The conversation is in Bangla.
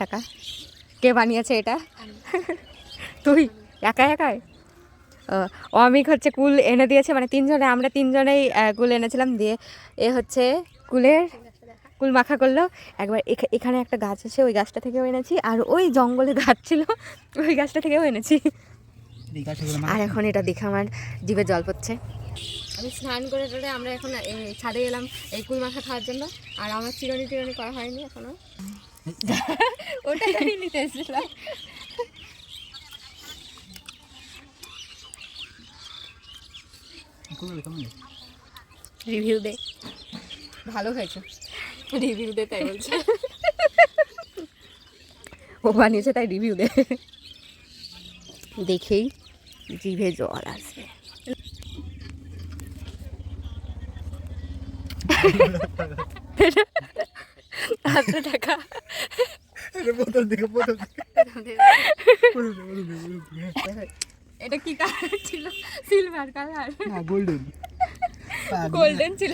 টাকা কে বানিয়েছে এটা? তুই একা একাই? অমিক হচ্ছে কুল এনে দিয়েছে, মানে তিনজনে, আমরা তিনজনেই কুল এনেছিলাম। দিয়ে এ হচ্ছে কুল মাখা করলো একবার। এখানে একটা গাছ আছে, ওই গাছটা থেকেও এনেছি, আর ওই জঙ্গলে গাছ ছিল ওই গাছটা থেকেও এনেছি। আর এখন এটা দেখে আমার জিভে জল পড়ছে। আমি স্নান করে টরে আমরা এখন ছাদে এলাম এই কুল মাখা খাওয়ার জন্য। আর আমার চিরুনি করা হয়নি এখনো। ওটাই আমি নিতে এসেছিলাম। রিভিউ দে, ভালো হয়েছে রিভিউ দে, তাই বলছে। ও বানিয়েছে তাই রিভিউ দে, দেখেই জিভে জল আসবে। টাকা এটা কি কালার ছিল? সিলভার কালার, গোল্ডেন ছিল।